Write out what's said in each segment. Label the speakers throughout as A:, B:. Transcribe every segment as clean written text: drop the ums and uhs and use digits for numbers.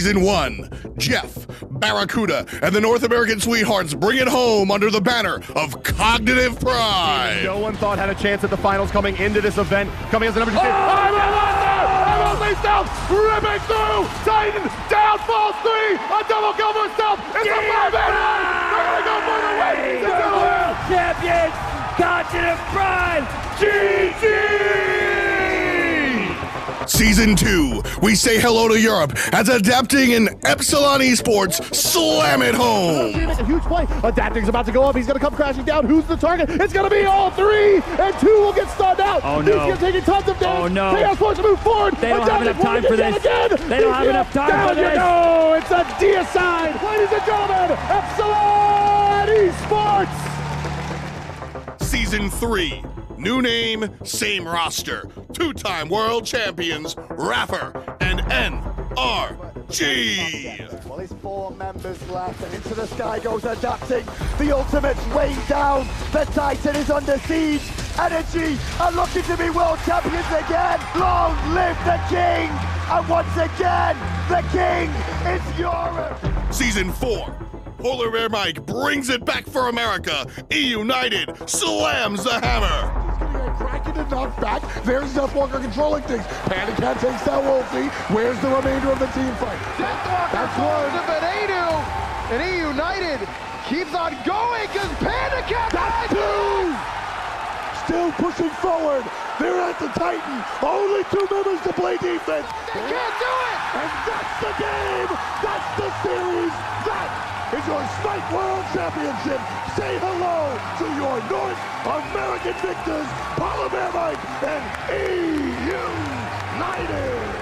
A: Season 1, Jeff, Barracuda, and the North American Sweethearts bring it home under the banner of Cognitive Pride.
B: No one thought had a chance at the finals coming into this event. Coming as the number 2 seed. Face down, ripping through, Titan, down, falls 3, a double kill for himself, it's a 5-man run, they're gonna go for the win,
C: He's the world champion, Cognitive Pride, GG!
A: Season 2, we say hello to Europe as Adapting and Epsilon Esports slam it home.
B: Make a huge play, Adapting's about to go up, he's gonna come crashing down, who's the target? It's gonna be all 3, and 2 will get stunned out.
C: Oh no.
B: He's taking tons of damage.
C: Oh no.
B: Chaos wants to move forward.
C: They don't have enough time for this. They don't have enough time for this.
B: No, it's a deicide. Ladies and gentlemen, Epsilon Esports.
A: Season 3, new name, same roster. 2-time world champions, Raffer and NRG.
D: Well, there's 4 members left, and into the sky goes Adapting. The ultimate's way down. The Titan is under siege. Energy are looking to be world champions again. Long live the king! And once again, the king is Europe.
A: Season 4, PolarBearMike brings it back for America. eUnited slams the hammer.
E: Cracking and knocked back. There's Deathwalker controlling things. PandaCat takes that Wolfie. Where's the remainder of the team fight?
F: Deathwalker falls to Benadu, and eUnited keeps on going because PandaCat
E: That's 2! Still pushing forward. They're at the Titan. Only 2 members to play defense.
F: They can't do it!
E: And that's the game. That's the series. That is your Smite World Championship. Say hello to your North American victors, PolarBearMike and eUnited.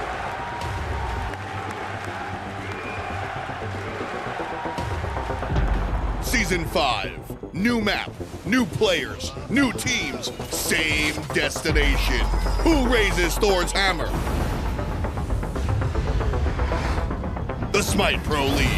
A: Season 5, new map, new players, new teams, same destination. Who raises Thor's hammer? The Smite Pro League.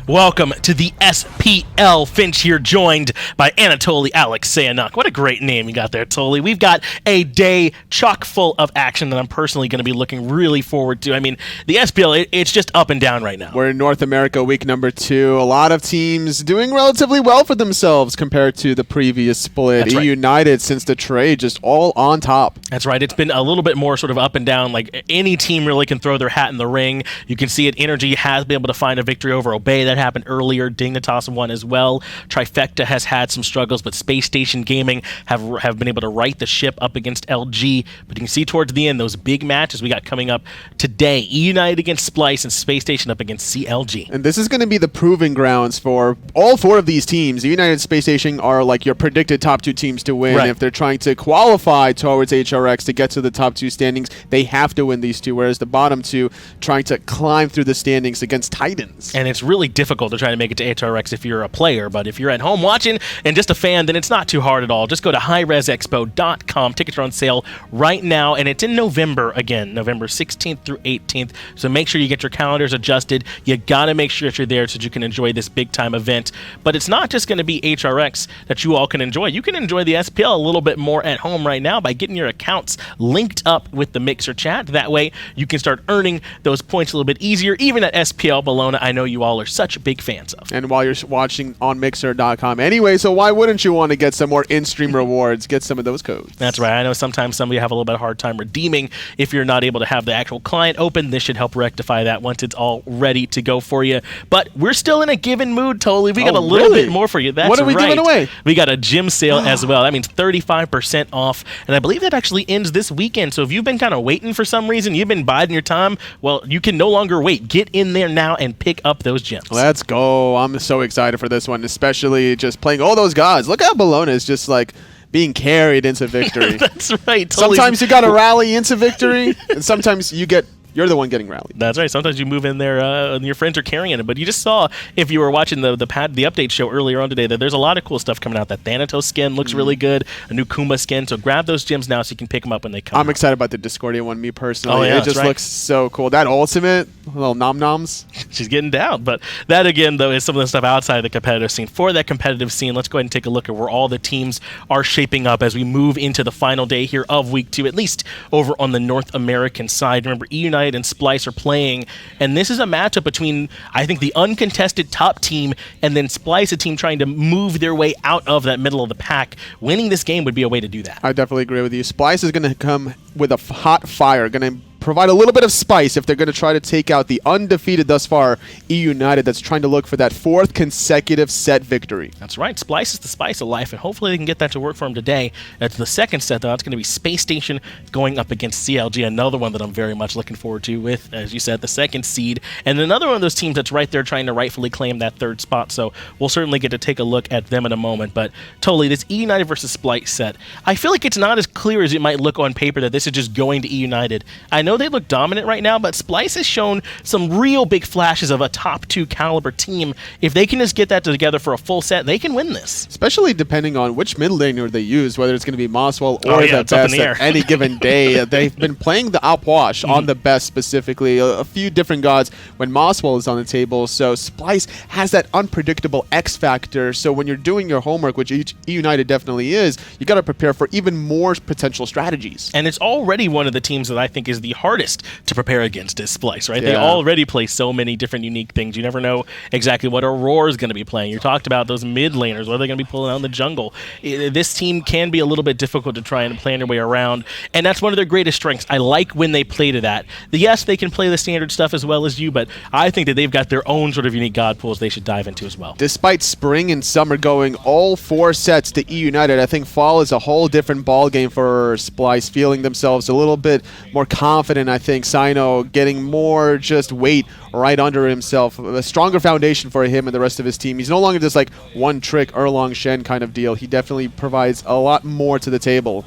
G: Welcome to the SPL. Finch here, joined by Anatoly Alexeyenuk. What a great name you got there, Toly. We've got a day chock full of action that I'm personally going to be looking really forward to. I mean, the SPL, it's just up and down right now.
H: We're in North America week number 2. A lot of teams doing relatively well for themselves compared to the previous split.
G: That's right.
H: eUnited, since the trade, just all on top.
G: That's right. It's been a little bit more sort of up and down. Like, any team really can throw their hat in the ring. You can see it. Energy has been able to find a victory over Obey. That happened earlier. Dignitas won as well. Trifecta has had some struggles, but Space Station Gaming have been able to right the ship up against LG. But you can see towards the end those big matches we got coming up today. eUnited against Splyce and Space Station up against CLG.
H: And this is going to be the proving grounds for all 4 of these teams. eUnited and Space Station are like your predicted top 2 teams to win.
G: Right.
H: If they're trying to qualify towards HRX to get to the top 2 standings, they have to win these 2, whereas the bottom 2 trying to climb through the standings against Titans.
G: And it's really difficult to try to make it to HRX if you're a player, but if you're at home watching and just a fan, then it's not too hard at all. Just go to hi-rezexpo.com. Tickets are on sale right now, and it's in November again, November 16th through 18th. So make sure you get your calendars adjusted. You got to make sure that you're there so that you can enjoy this big-time event. But it's not just going to be HRX that you all can enjoy. You can enjoy the SPL a little bit more at home right now by getting your accounts linked up with the Mixer chat. That way, you can start earning those points a little bit easier, even at SPL Bologna. I know you all are such big fans of.
H: And while you're watching on Mixer.com anyway, so why wouldn't you want to get some more in-stream rewards, get some of those codes?
G: That's right. I know sometimes some of you have a little bit of a hard time redeeming if you're not able to have the actual client open. This should help rectify that once it's all ready to go for you. But we're still in a given mood, Toly. We got a little bit more for you. That's
H: what are we giving away?
G: We got a gym sale as well. That means 35% off, and I believe that actually ends this weekend. So if you've been kind of waiting for some reason, you've been biding your time, well, you can no longer wait. Get in there now and pick up those gems.
H: Let's go. I'm so excited for this one, especially just playing all those gods. Look how Bologna is just like being carried into victory.
G: That's right. Totally.
H: Sometimes you got to rally into victory, and sometimes you get you're the one getting rallied.
G: That's right. Sometimes you move in there and your friends are carrying it. But you just saw, if you were watching the update show earlier on today, that there's a lot of cool stuff coming out. That Thanatos skin looks really good, a new Kuma skin. So grab those gems now so you can pick them up when they come
H: I'm
G: out.
H: excited about the Discordia one, me personally.
G: Oh, yeah,
H: it just looks so cool. That ultimate, little nom-noms.
G: She's getting down. But that, again, though, is some of the stuff outside of the competitive scene. For that competitive scene, let's go ahead and take a look at where all the teams are shaping up as we move into the final day here of Week 2, at least over on the North American side. Remember, eUnited and Splyce are playing, and this is a matchup between, I think, the uncontested top team and then Splyce, a team trying to move their way out of that middle of the pack. Winning this game would be a way to do that.
H: I definitely agree with you. Splyce is going to come with a hot fire, going to provide a little bit of spice if they're going to try to take out the undefeated thus far eUnited that's trying to look for that 4th consecutive set victory.
G: That's right. Splyce is the spice of life, and hopefully they can get that to work for them today. That's the second set, though. It's going to be Space Station going up against CLG, another one that I'm very much looking forward to with, as you said, the 2nd seed, and another one of those teams that's right there trying to rightfully claim that 3rd spot, so we'll certainly get to take a look at them in a moment. But totally, this eUnited versus Splyce set, I feel like it's not as clear as it might look on paper that this is just going to eUnited. I know they look dominant right now, but Splyce has shown some real big flashes of a top 2 caliber team. If they can just get that together for a full set, they can win this.
H: Especially depending on which mid laner they use, whether it's going to be moswal or the best at any given day. They've been playing the Outwash on the best specifically, a few different gods when moswal is on the table. So Splyce has that unpredictable X factor. So when you're doing your homework, which eUnited definitely is, you got to prepare for even more potential strategies.
G: And it's already one of the teams that I think is the hardest to prepare against is Splyce, right?
H: Yeah.
G: They already play so many different unique things. You never know exactly what Aror is going to be playing. You talked about those mid laners. What are they going to be pulling out in the jungle? This team can be a little bit difficult to try and plan your way around, and that's one of their greatest strengths. I like when they play to that. Yes, they can play the standard stuff as well as you, but I think that they've got their own sort of unique god pools they should dive into as well.
H: Despite spring and summer going all 4 sets to eUnited, I think fall is a whole different ball game for Splyce, feeling themselves a little bit more confident. I think Cyno getting more just weight right under himself, a stronger foundation for him and the rest of his team. He's no longer just like one trick Erlong Shen kind of deal. He definitely provides a lot more to the table.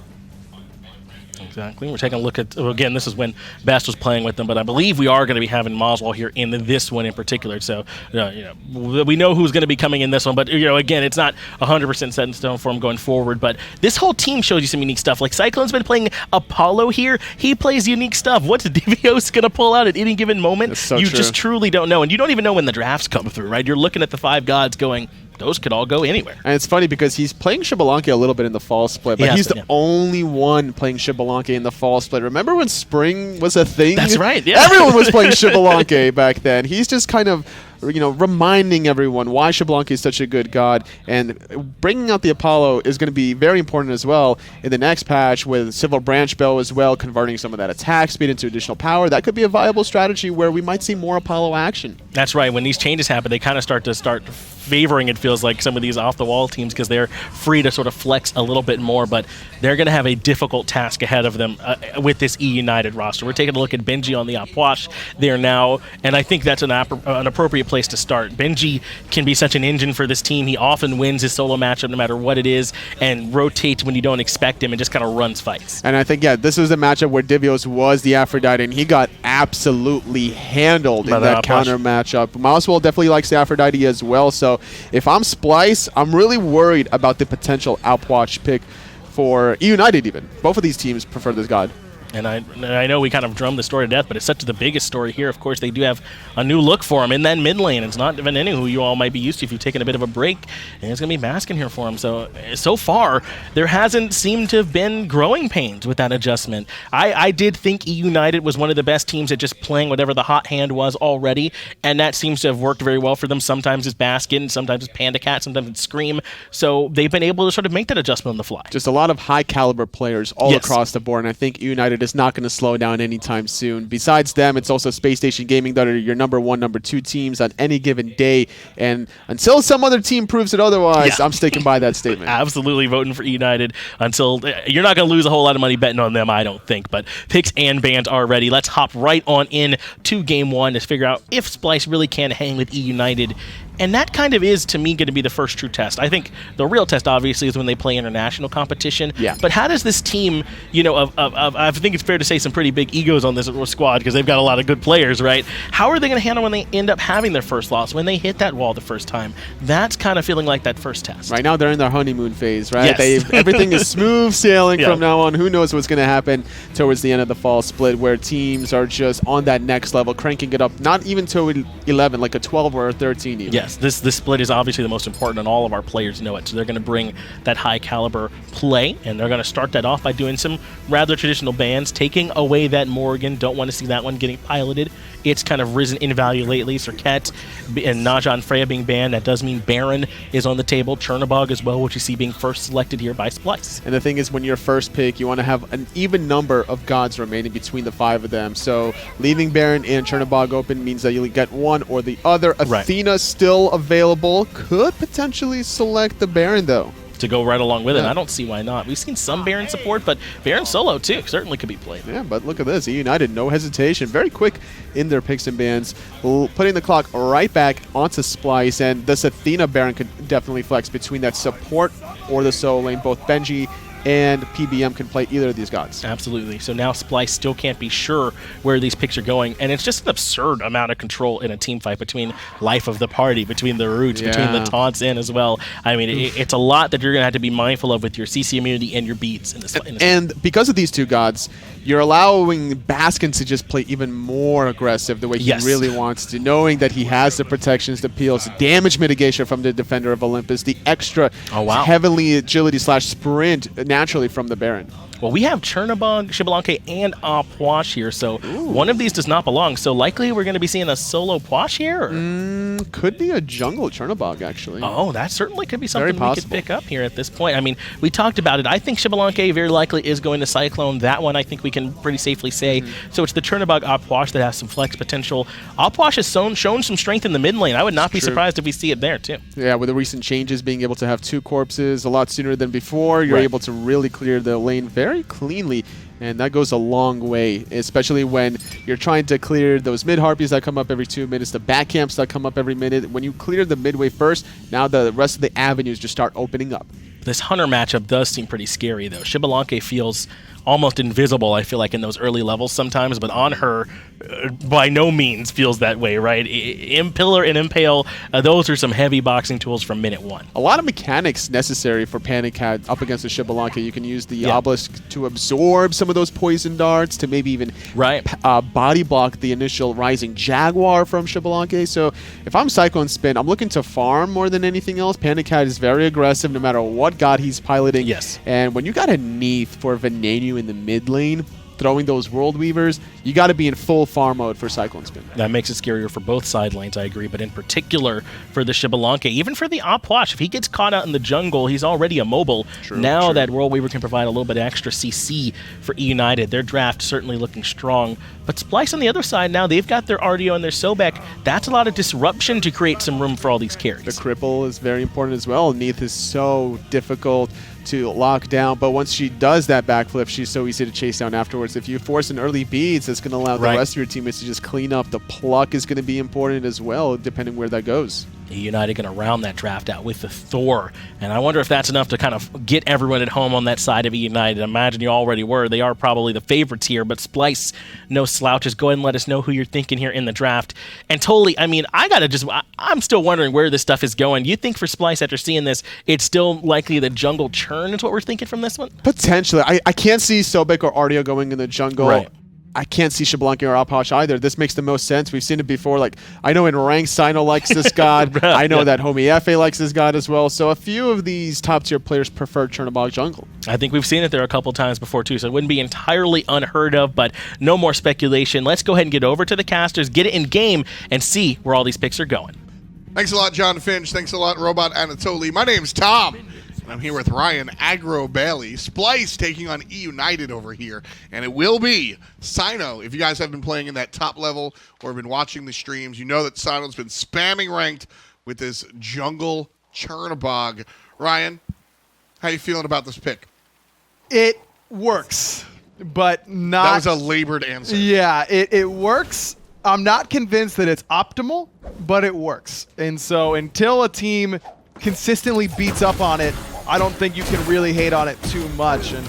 G: Exactly. We're taking a look at, again, this is when Best was playing with them, but I believe we are going to be having moswal here in this one in particular. So, we know who's going to be coming in this one, but, again, it's not 100% set in stone for him going forward. But this whole team shows you some unique stuff. Like, Cyclone's been playing Apollo here. He plays unique stuff. What's Divios going to pull out at any given moment?
H: So
G: you
H: true.
G: just truly don't know. And you don't even know when the drafts come through, right? You're looking at the 5 gods going, those could all go anywhere.
H: And it's funny because he's playing Xbalanque a little bit in the fall split, but he's the only one playing Xbalanque in the fall split. Remember when spring was a thing?
G: That's right, yeah.
H: Everyone was playing Xbalanque back then. He's just kind of reminding everyone why Xbalanque is such a good god, and bringing out the Apollo is going to be very important as well in the next patch with Civil Branch Bow as well, converting some of that attack speed into additional power. That could be a viable strategy where we might see more Apollo action.
G: That's right. When these changes happen, they kind of start favoring, it feels like, some of these off-the-wall teams because they're free to sort of flex a little bit more, but they're going to have a difficult task ahead of them with this eUnited roster. We're taking a look at Benji on the Opwash there now, and I think that's an appropriate place to start. Benji can be such an engine for this team. He often wins his solo matchup no matter what it is and rotates when you don't expect him and just kind of runs fights. And
H: I think, this was a matchup where Divios was the Aphrodite, and he got absolutely handled in that counter matchup. moswal definitely likes the Aphrodite as well, so if I'm Splyce, I'm really worried about the potential Outwatch pick for eUnited even. Both of these teams prefer this god.
G: And I know we kind of drummed the story to death, but it's such the biggest story here. Of course, they do have a new look for him in that mid lane. It's not Venenu, who you all might be used to if you've taken a bit of a break. And it's going to be Baskin here for him. So far, there hasn't seemed to have been growing pains with that adjustment. I did think eUnited was one of the best teams at just playing whatever the hot hand was already, and that seems to have worked very well for them. Sometimes it's Baskin, sometimes it's PandaCat, sometimes it's Screammmmm. So they've been able to sort of make that adjustment on the fly.
H: Just a lot of high-caliber players all across the board, and I think eUnited is not going to slow down anytime soon. Besides them, it's also Space Station Gaming that are your number 1, number 2 teams on any given day, and until some other team proves it otherwise, I'm sticking by that statement.
G: Absolutely voting for eUnited until you're not going to lose a whole lot of money betting on them, I don't think, but picks and bans are ready. Let's hop right on in to Game 1 to figure out if Splyce really can hang with eUnited And that kind of is, to me, going to be the first true test. I think the real test, obviously, is when they play international competition.
H: Yeah.
G: But how does this team, I think it's fair to say some pretty big egos on this squad because they've got a lot of good players, right? How are they going to handle when they end up having their first loss, when they hit that wall the first time? That's kind of feeling like that first test.
H: Right now, they're in their honeymoon phase, right?
G: Yes.
H: Everything is smooth sailing from now on. Who knows what's going to happen towards the end of the fall split, where teams are just on that next level, cranking it up, not even to 11, like a 12 or a 13 even.
G: Yes, this split is obviously the most important, and all of our players know it. So they're going to bring that high caliber play, and they're going to start that off by doing some rather traditional bans, taking away that Morgan. Don't want to see that one getting piloted. It's kind of risen in value lately. Serket and Naja and Freya being banned. That does mean Baron is on the table. Chernobog as well, which you see being first selected here by Splyce.
H: And the thing is, when you're first pick, you want to have an even number of gods remaining between the 5 of them. So leaving Baron and Chernobog open means that you'll get one or the other. Athena still available. Could potentially select the Baron, though,
G: to go right along with it. I don't see why not. We've seen some Baron support, but Baron solo too certainly could be played.
H: Yeah, but look at this. eUnited, no hesitation. Very quick in their picks and bans, putting the clock right back onto Splyce, and this Athena Baron could definitely flex between that support or the solo lane. Both Benji and PBM can play either of these gods.
G: Absolutely. So now Splyce still can't be sure where these picks are going, and it's just an absurd amount of control in a team fight between life of the party, between the roots, between the taunts in as well. I mean, it's a lot that you're going to have to be mindful of with your CC immunity and your beats in this fight.
H: And because of these two gods, you're allowing Baskin to just play even more aggressive the way he really wants to, knowing that he has the protections, the peels, damage mitigation from the Defender of Olympus, the extra heavenly agility / sprint naturally from the Baron.
G: Well, we have Chernobog, Xbalanque, and Puch here, so one of these does not belong. So likely we're going to be seeing a solo Puch here?
H: Could be a jungle Chernobog, actually.
G: Oh, that certainly could be something we could pick up here at this point. I mean, we talked about it. I think Xbalanque very likely is going to Cyclone. That one I think we can pretty safely say. So it's the Chernobog Puch that has some flex potential. Puch has shown some strength in the mid lane. I would not be surprised if we see it there, too.
H: Yeah, with the recent changes, being able to have 2 corpses a lot sooner than before, you're able to really clear the lane very cleanly, and that goes a long way, especially when you're trying to clear those mid harpies that come up every 2 minutes, the back camps that come up every minute. When you clear the midway first, now the rest of the avenues just start opening up.
G: This Hunter matchup does seem pretty scary, though. Xbalanque feels almost invisible, I feel like, in those early levels sometimes, but Anhur by no means feels that way, right? Impillar and Impale, those are some heavy boxing tools from minute 1.
H: A lot of mechanics necessary for PandaCat up against the Xbalanque. You can use the Obelisk to absorb some of those poison darts, to maybe even body block the initial Rising Jaguar from Xbalanque. So if I'm CycloneSpin, I'm looking to farm more than anything else. PandaCat is very aggressive no matter what god he's piloting. And when you got a Neith for Venenu in the mid lane, throwing those World Weavers, you got to be in full farm mode for CycloneSpin.
G: That makes it scarier for both side lanes, I agree, but in particular for the Xbalanque, even for the Puch, if he gets caught out in the jungle, he's already immobile. Now that World Weaver can provide a little bit of extra CC for eUnited. Their draft certainly looking strong. But Splyce on the other side now, they've got their Artio and their Sobek. That's a lot of disruption to create some room for all these carries.
H: The cripple is very important as well. Neith is so difficult to lock down, but once she does that backflip, she's so easy to chase down afterwards. If you force an early beads, that's going to allow the rest of your teammates to just clean up. The pluck is going to be important as well, depending where that goes.
G: eUnited going to round that draft out with the Thor, and I wonder if that's enough to kind of get everyone at home on that side of eUnited. Imagine you already were. They are probably the favorites here, but Splyce, no slouches. Go ahead and let us know who you're thinking here in the draft. And totally, I mean, I'm still wondering where this stuff is going. You think for Splyce, after seeing this, it's still likely the jungle churn is what we're thinking from this one?
H: Potentially. I can't see Sobek or Artio going in the jungle. I can't see Xbalanque or Puch either. This makes the most sense. We've seen it before. Like, I know in ranked, Cyno likes this god. I know that Homie F.A. likes this god as well. So a few of these top-tier players prefer Chernobog jungle.
G: I think we've seen it there a couple times before, too, so it wouldn't be entirely unheard of, but no more speculation. Let's go ahead and get over to the casters, get it in game, and see where all these picks are going.
A: Thanks a lot, John Finch. Thanks a lot, Robot Anatoly. My name's Tom. I'm here with Ryan Agro Bailey. Splyce taking on eUnited over here. And it will be Cyno. If you guys have been playing in that top level or been watching the streams, you know that Cyno's been spamming ranked with this jungle Chernobog. Ryan, how you feeling about this pick?
F: It works, but not...
A: That was a labored answer.
F: Yeah, it works, I'm not convinced that it's optimal, but it works. And so until a team consistently beats up on it, I don't think you can really hate on it too much. And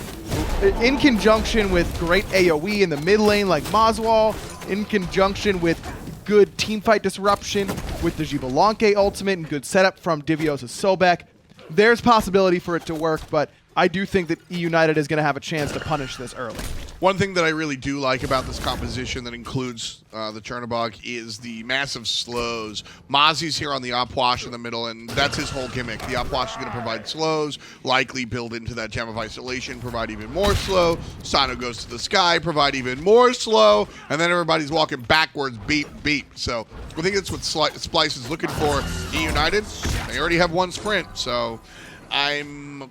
F: in conjunction with great AoE in the mid lane like moswal, in conjunction with good teamfight disruption with the Xbalanque ultimate and good setup from Divios' Sobek, there's possibility for it to work, but I do think that eUnited is going to have a chance to punish this early.
A: One thing that I really do like about this composition that includes the Chernobog is the massive slows. Mozzie's here on the Opwash in the middle, and that's his whole gimmick. The Opwash is going to provide slows, likely build into that Gem of Isolation, provide even more slow. Cyno goes to the sky, provide even more slow, and then everybody's walking backwards, beep, beep. So I think that's what Splyce is looking for. eUnited, they already have one sprint, so I'm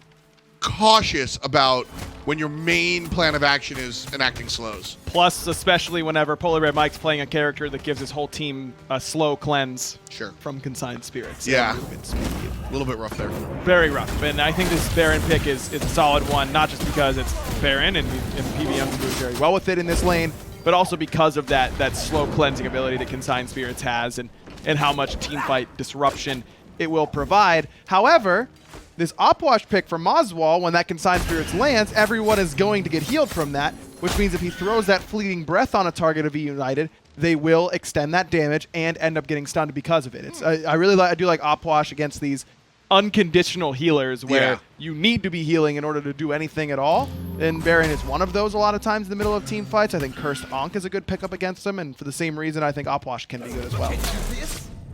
A: cautious about when your main plan of action is enacting slows.
I: Plus, especially whenever PolarBearMike's playing a character that gives his whole team a slow cleanse from Consigned Spirits.
A: Yeah, a little bit rough there.
I: Very rough, and I think this Baron pick is a solid one, not just because it's Baron and PBM can do very well with it in this lane, but also because of that slow cleansing ability that Consigned Spirits has and how much teamfight disruption it will provide. However, this Opwash pick from moswal, when that Consigned Spirits lands, everyone is going to get healed from that, which means if he throws that fleeting breath on a target of eUnited, they will extend that damage and end up getting stunned because of it. I do like Opwash against these unconditional healers where you need to be healing in order to do anything at all. And Baron is one of those a lot of times in the middle of team fights. I think Cursed Ankh is a good pickup against them, and for the same reason, I think Opwash can be good as well.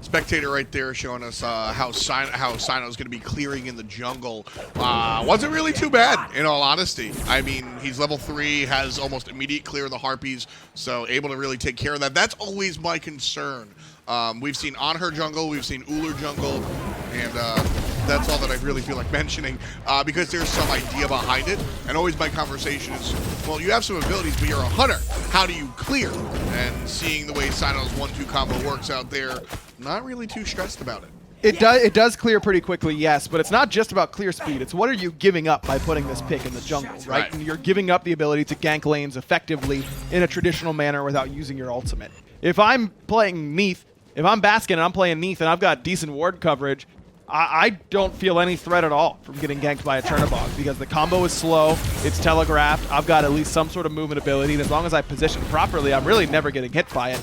A: Spectator right there showing us how Cyno is going to be clearing in the jungle. Wasn't really too bad, in all honesty. I mean, he's level 3, has almost immediate clear of the Harpies, so able to really take care of that. That's always my concern. We've seen Anhur jungle, we've seen Ullr jungle, and that's all that I really feel like mentioning, because there's some idea behind it. And always my conversation is, well, you have some abilities, but you're a hunter. How do you clear? And seeing the way Cyno's 1-2 combo works out there, not really too stressed about it.
F: It does clear pretty quickly, yes, but it's not just about clear speed. It's what are you giving up by putting this pick in the jungle, right? And you're giving up the ability to gank lanes effectively in a traditional manner without using your ultimate. If I'm playing Neith, if I'm Baskin and I'm playing Neith and I've got decent ward coverage, I don't feel any threat at all from getting ganked by a Chernobog because the combo is slow, it's telegraphed, I've got at least some sort of movement ability, and as long as I position properly, I'm really never getting hit by it.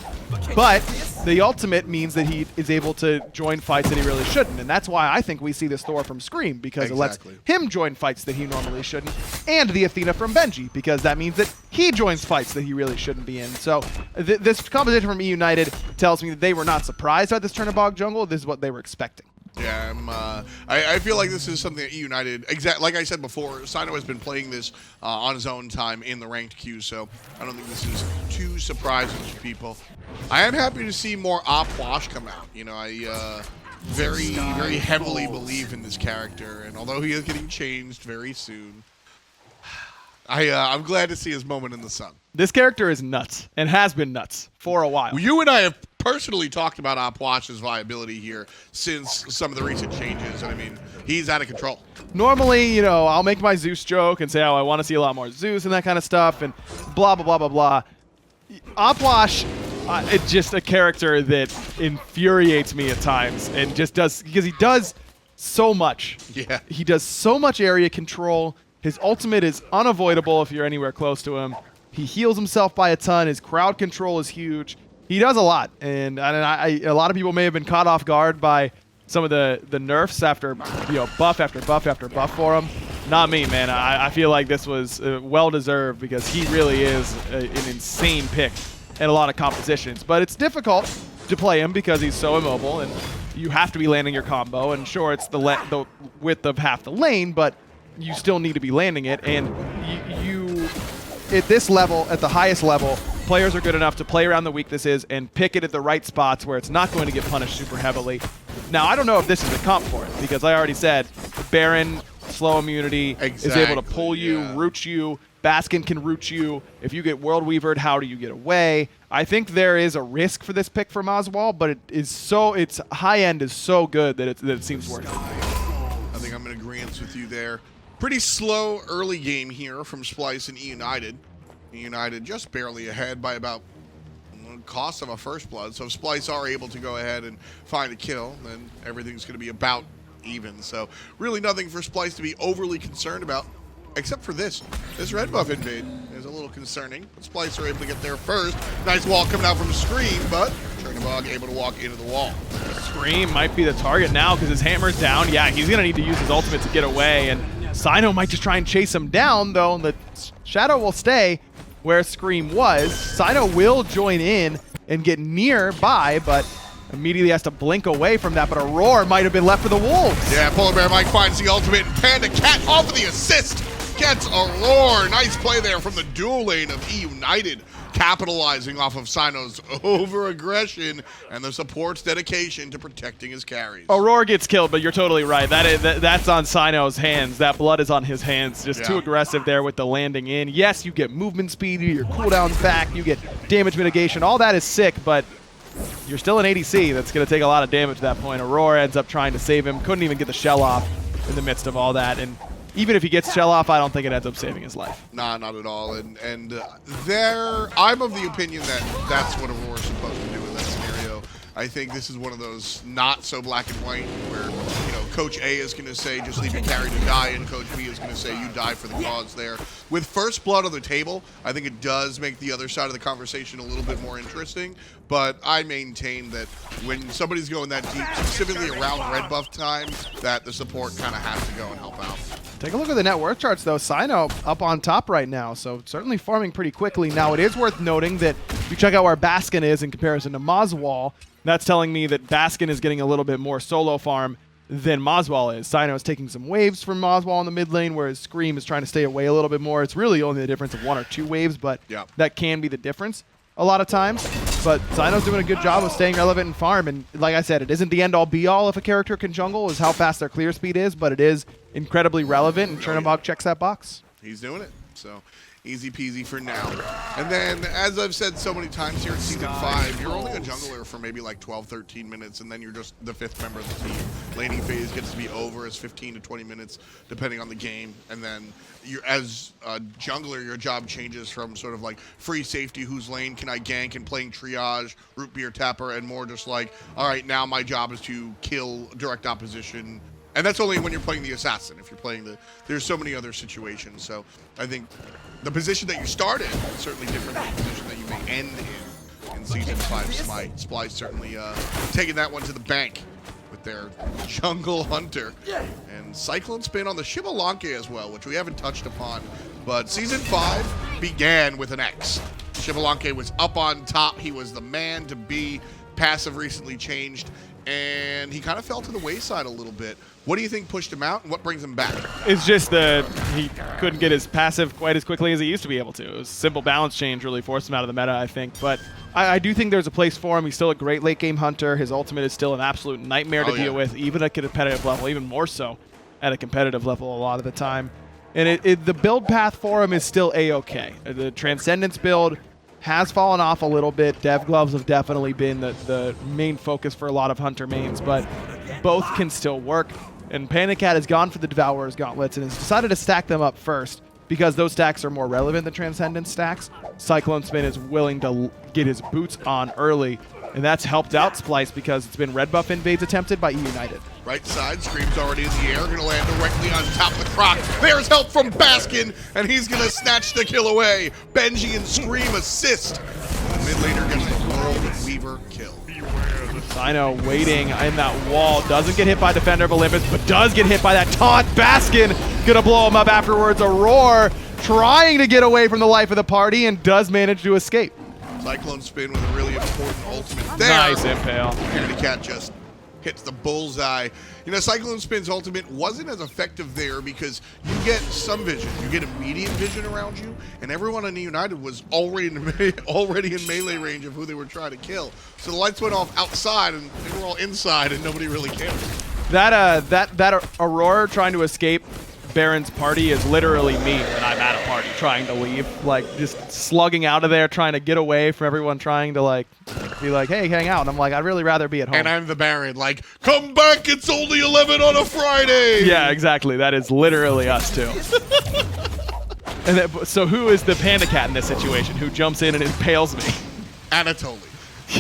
F: But the ultimate means that he is able to join fights that he really shouldn't, and that's why I think we see this Thor from Scream, because it lets him join fights that he normally shouldn't, and the Athena from Benji, because that means that he joins fights that he really shouldn't be in. So this composition from eUnited tells me that they were not surprised by this Chernobog jungle, this is what they were expecting.
A: Yeah, I feel like this is something that eUnited, like I said before, Cyno has been playing this on his own time in the ranked queue, so I don't think this is too surprising to people. I am happy to see more Opwash come out. You know, I very heavily believe in this character, and although he is getting changed very soon, I'm glad to see his moment in the sun.
I: This character is nuts, and has been nuts for a while.
A: Well, you and I have personally talked about Opwash's viability here since some of the recent changes, and I mean, he's out of control.
I: Normally, you know, I'll make my Zeus joke and say, oh, I want to see a lot more Zeus and that kind of stuff, and blah, blah, blah, blah, blah. Opwash, it's just a character that infuriates me at times, and just does, because he does so much.
A: Yeah.
I: He does so much area control. His ultimate is unavoidable if you're anywhere close to him. He heals himself by a ton. His crowd control is huge. He does a lot, and a lot of people may have been caught off guard by some of the nerfs after, you know, buff after buff after buff for him. Not me, man. I feel like this was well-deserved because he really is an insane pick in a lot of compositions. But it's difficult to play him because he's so immobile, and you have to be landing your combo. And sure, it's the width of half the lane, but you still need to be landing it. And you at this level, at the highest level, players are good enough to play around the weaknesses and pick it at the right spots where it's not going to get punished super heavily. Now, I don't know if this is a comp for it, because I already said Baron, slow immunity, is able to pull you, root you. Baskin can root you. If you get World Weavered, how do you get away? I think there is a risk for this pick for moswal, but its high end is so good that it seems worth it.
A: I think I'm in agreement with you there. Pretty slow early game here from Splyce and eUnited. eUnited just barely ahead by about cost of a first blood. So if Splyce are able to go ahead and find a kill, then everything's going to be about even. So really nothing for Splyce to be overly concerned about, except for this. This red buff invade is a little concerning. But Splyce are able to get there first. Nice wall coming out from Scream, but Chernobog able to walk into the wall.
I: Scream might be the target now because his hammer's down. Yeah, he's going to need to use his ultimate to get away, and Cyno might just try and chase him down, though, and the shadow will stay where Scream was. Cyno will join in and get nearby, but immediately has to blink away from that, but Aror might have been left for the Wolves.
A: Yeah, PolarBearMike finds the ultimate, and PandaCat off of the assist gets Aror. Nice play there from the dual lane of eUnited, capitalizing off of Cyno's over-aggression and the support's dedication to protecting his carries.
I: Aror gets killed, but you're totally right. That's on Cyno's hands. That blood is on his hands. Just too aggressive there with the landing in. Yes, you get movement speed, you get your cooldowns back, you get damage mitigation. All that is sick, but you're still an ADC that's going to take a lot of damage at that point. Aror ends up trying to save him. Couldn't even get the shell off in the midst of all that. And even if he gets shell off, I don't think it ends up saving his life.
A: Nah, not at all. And there, I'm of the opinion that that's what Auror's supposed to do in that scenario. I think this is one of those not so black and white where, you know, Coach A is going to say just leave your carry to die, and Coach B is going to say you die for the cause there. With first blood on the table, I think it does make the other side of the conversation a little bit more interesting, but I maintain that when somebody's going that deep, specifically around red buff time, that the support kind of has to go and help out.
F: Take a look at the net worth charts, though. Cyno up on top right now, so certainly farming pretty quickly. Now, it is worth noting that if you check out where Baskin is in comparison to moswal, that's telling me that Baskin is getting a little bit more solo farm than moswal is. Cyno is taking some waves from moswal in the mid lane, whereas Scream is trying to stay away a little bit more. It's really only the difference of 1 or 2 waves, but that can be the difference a lot of times. But Cyno's doing a good job of staying relevant in farm, and like I said, it isn't the end-all be-all if a character can jungle, is how fast their clear speed is, but it is incredibly relevant, and Chernobog checks that box.
A: He's doing it, so easy peasy for now. And then, as I've said so many times here in Season 5, you're only a jungler for maybe like 12, 13 minutes, and then you're just the 5th member of the team. Laning phase gets to be over as 15 to 20 minutes, depending on the game. And then, you're, as a jungler, your job changes from sort of like free safety, whose lane can I gank, and playing triage, root beer tapper, and more just like, all right, now my job is to kill direct opposition. And that's only when you're playing the assassin. If you're playing the, there's so many other situations. So I think the position that you start in is certainly different than the position that you may end in Season 5 Smite. Splyce certainly taking that one to the bank with their jungle hunter. And CycloneSpin on the Xbalanque as well, which we haven't touched upon. But Season 5 began with an X. Xbalanque was up on top. He was the man to be. Passive recently changed, and he kind of fell to the wayside a little bit. What do you think pushed him out, and what brings him back?
I: It's just that he couldn't get his passive quite as quickly as he used to be able to. It was a simple balance change really forced him out of the meta, I think. But I do think there's a place for him. He's still a great late-game hunter. His ultimate is still an absolute nightmare to deal with, even at a competitive level, even more so at a competitive level a lot of the time. And the build path for him is still A-okay. The Transcendence build has fallen off a little bit. Dev Gloves have definitely been the main focus for a lot of Hunter mains, but both can still work. And PandaCat has gone for the Devourer's Gauntlets and has decided to stack them up first because those stacks are more relevant than Transcendence stacks. CycloneSpin is willing to get his boots on early, and that's helped out Splyce because it's been red buff invades attempted by eUnited.
A: Right side, Scream's already in the air, going to land directly on top of the croc. There's help from Baskin, and he's going to snatch the kill away. Benji and Scream assist. And the mid laner gets the World Weaver kill.
I: Cyno waiting in that wall, doesn't get hit by Defender of Olympus, but does get hit by that taunt. Baskin gonna blow him up afterwards. Aror trying to get away from the life of the party and does manage to escape.
A: CycloneSpin with a really important ultimate there.
I: Nice impale.
A: PandaCat just hits the bullseye. You know, CycloneSpin's ultimate wasn't as effective there because you get some vision. You get immediate vision around you, and everyone on eUnited was already in melee range of who they were trying to kill. So the lights went off outside, and they were all inside, and nobody really cared.
I: That Aurora trying to escape Baron's party is literally me when I'm at a party trying to leave, like just slugging out of there, trying to get away from everyone, trying to like be like, hey, hang out. And I'm like, I'd really rather be at home.
A: And I'm the Baron, like, come back, it's only 11 on a Friday.
I: Yeah, exactly. That is literally us too. And then, so who is the PandaCat in this situation? Who jumps in and impales me?
A: Anatoly.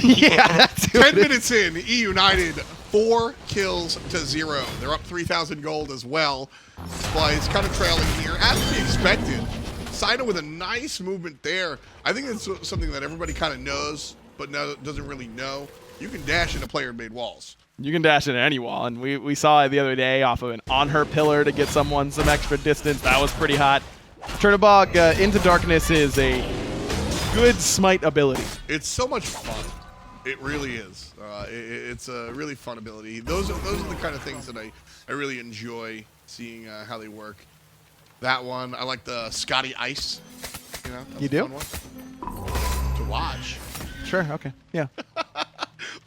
F: Yeah, that's who
A: 10
F: it is.
A: minutes in, eUnited 4 kills to 0. They're up 3,000 gold as well. Splyce kind of trailing here, as to be expected. Cyno with a nice movement there. I think it's something that everybody kind of knows, but doesn't really know. You can dash into player-made walls.
F: You can dash into any wall, and we saw it the other day off of an Anhur pillar to get someone some extra distance. That was pretty hot. Chernobog into darkness is a good smite ability.
A: It's so much fun. It really is. It's a really fun ability. Those are the kind of things that I really enjoy seeing how they work. That one, I like the Scotty Ice. You know,
F: you do?
A: Fun one. To watch.
F: Sure. Okay. Yeah.
A: A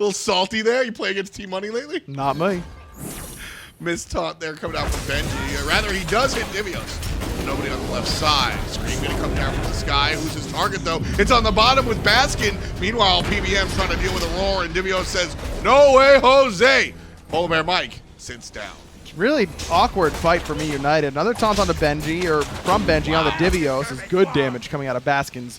A: little salty there. You play against Team Money lately?
F: Not me.
A: Missed taunt there coming out from Benji. Rather, he does hit Divios. Nobody on the left side. Scream gonna come down from the sky. Who's his target though? It's on the bottom with Baskin. Meanwhile, PBM's trying to deal with Aror, and Divios says, "No way, Jose." PolarBearMike sits down.
F: Really awkward fight from eUnited. Another taunt on the Benji, or from Benji on the Divios, is good damage coming out of Baskin's